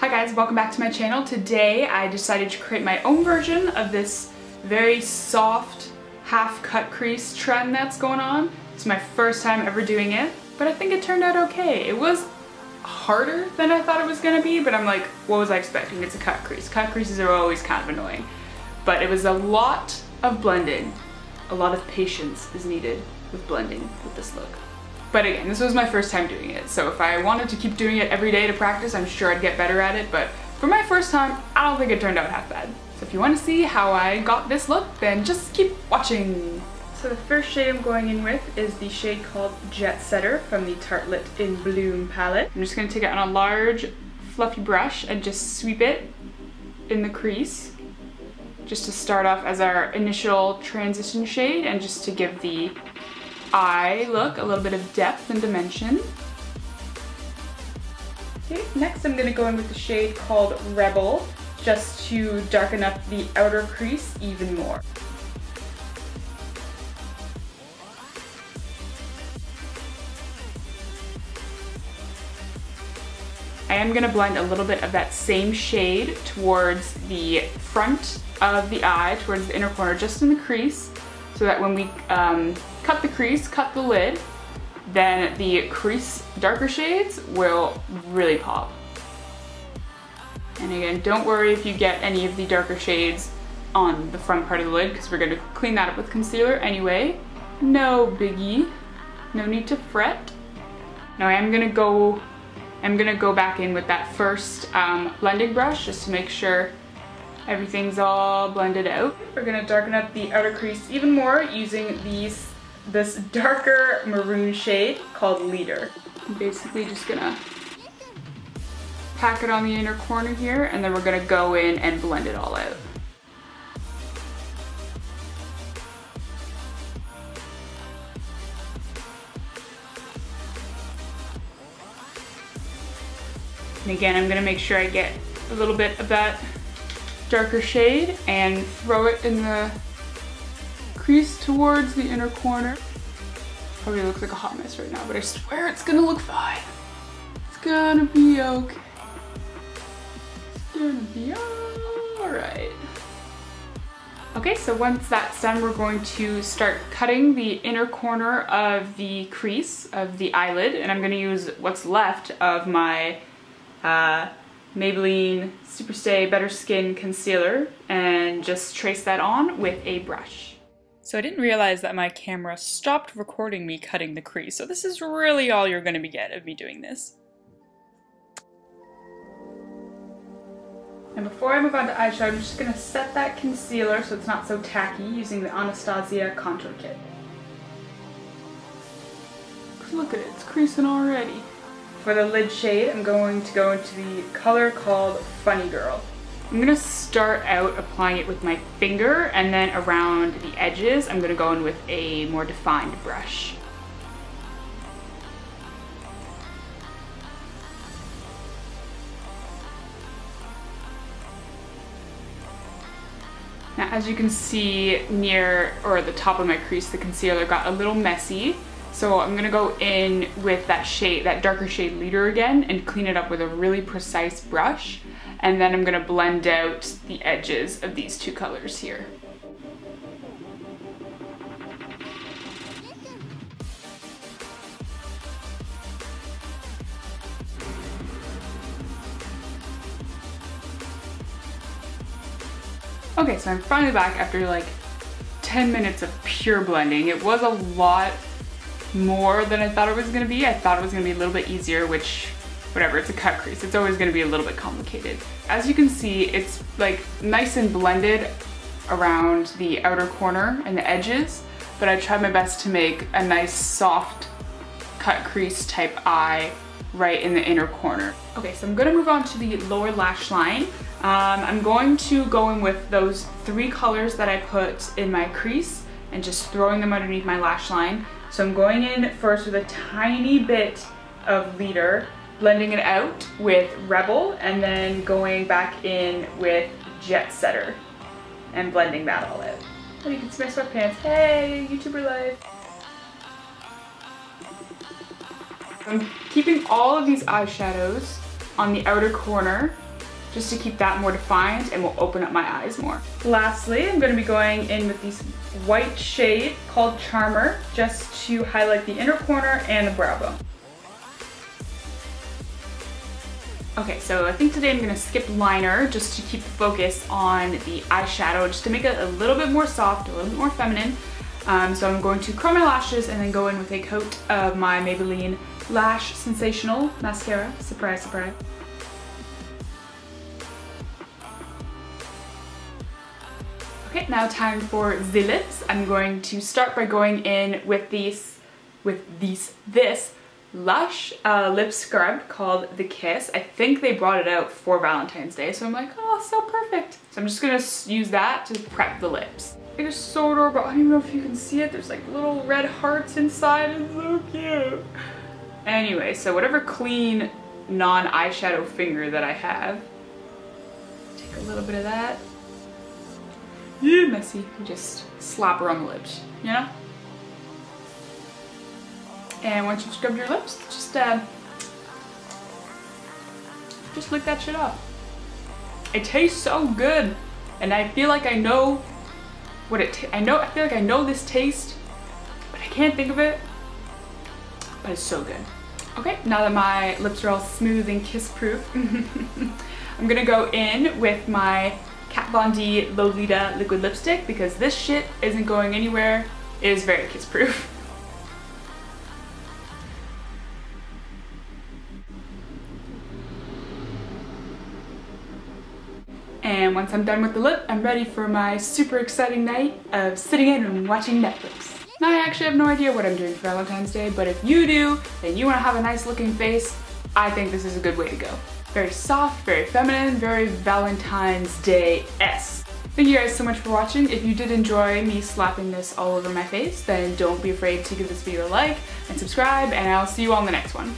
Hi guys, welcome back to my channel. Today I decided to create my own version of this very soft half cut crease trend that's going on. It's my first time ever doing it, but I think it turned out okay. It was harder than I thought it was gonna be, but I'm like, what was I expecting? It's a cut crease. Cut creases are always kind of annoying. But it was a lot of blending. A lot of patience is needed with blending with this look. But again, this was my first time doing it, so if I wanted to keep doing it every day to practice, I'm sure I'd get better at it, but for my first time, I don't think it turned out half bad. So if you want to see how I got this look, then just keep watching. So the first shade I'm going in with is the shade called Jet Setter from the Tartelette in Bloom palette. I'm just going to take it on a large fluffy brush and just sweep it in the crease, just to start off as our initial transition shade and just to give the eye look a little bit of depth and dimension. Okay, next I'm going to go in with the shade called Rebel, just to darken up the outer crease even more. I am going to blend a little bit of that same shade towards the front of the eye, towards the inner corner, just in the crease, so that when we cut the crease, cut the lid, then the crease darker shades will really pop. And again, don't worry if you get any of the darker shades on the front part of the lid, because we're going to clean that up with concealer anyway. No biggie. No need to fret. Now I'm gonna go back in with that first blending brush just to make sure everything's all blended out. We're gonna darken up the outer crease even more using this darker maroon shade called Leader. I'm basically just gonna pack it on the inner corner here, and then we're gonna go in and blend it all out. And again, I'm gonna make sure I get a little bit of that darker shade and throw it in the crease towards the inner corner. Probably looks like a hot mess right now, but I swear it's gonna look fine. It's gonna be okay. It's gonna be alright. Okay, so once that's done, we're going to start cutting the inner corner of the crease of the eyelid, and I'm gonna use what's left of my Maybelline Super Stay Better Skin Concealer and just trace that on with a brush. So I didn't realize that my camera stopped recording me cutting the crease, so this is really all you're going to get of me doing this. And before I move on to eyeshadow, I'm just going to set that concealer so it's not so tacky using the Anastasia Contour Kit. Look at it, it's creasing already. For the lid shade, I'm going to go into the color called Funny Girl. I'm going to start out applying it with my finger, and then around the edges, I'm going to go in with a more defined brush. Now, as you can see near, or at the top of my crease, the concealer got a little messy. So I'm gonna go in with that shade, that darker shade Leader again, and clean it up with a really precise brush. And then I'm gonna blend out the edges of these two colors here. Okay, so I'm finally back after like 10 minutes of pure blending. It was a lot more than I thought it was gonna be. I thought it was gonna be a little bit easier, which, whatever, it's a cut crease. It's always gonna be a little bit complicated. As you can see, it's like nice and blended around the outer corner and the edges, but I tried my best to make a nice soft cut crease type eye right in the inner corner. Okay, so I'm gonna move on to the lower lash line. I'm going to go in with those three colors that I put in my crease and just throwing them underneath my lash line. So I'm going in first with a tiny bit of Leader, blending it out with Rebel, and then going back in with Jet Setter and blending that all out. Oh, you can see my sweatpants. Hey, YouTuber life. I'm keeping all of these eyeshadows on the outer corner just to keep that more defined and will open up my eyes more. Lastly, I'm going to be going in with this white shade called Charmer, just to highlight the inner corner and the brow bone. Okay, so I think today I'm going to skip liner just to keep the focus on the eyeshadow, just to make it a little bit more soft, a little bit more feminine. So I'm going to curl my lashes and then go in with a coat of my Maybelline Lash Sensational Mascara. Surprise, surprise. Okay, now time for the lips. I'm going to start by going in with this Lush lip scrub called The Kiss. I think they brought it out for Valentine's Day, so I'm like, oh, so perfect. So I'm just gonna use that to prep the lips. It is so adorable. I don't even know if you can see it. There's like little red hearts inside. It's so cute. Anyway, so whatever clean non-eyeshadow finger that I have, take a little bit of that. Messy. And just slap her on the lips, you know? And once you've scrubbed your lips, just lick that shit off. It tastes so good, and I feel like I know what I feel like I know this taste, but I can't think of it. But it's so good. Okay, now that my lips are all smooth and kiss-proof, I'm gonna go in with my Kat Von D Lolita liquid lipstick because this shit isn't going anywhere. It is very kiss-proof. And once I'm done with the lip, I'm ready for my super exciting night of sitting in and watching Netflix. Now I actually have no idea what I'm doing for Valentine's Day, but if you do, and you want to have a nice looking face, I think this is a good way to go. Very soft, very feminine, very Valentine's Day-esque. Thank you guys so much for watching. If you did enjoy me slapping this all over my face, then don't be afraid to give this video a like and subscribe, and I'll see you on the next one.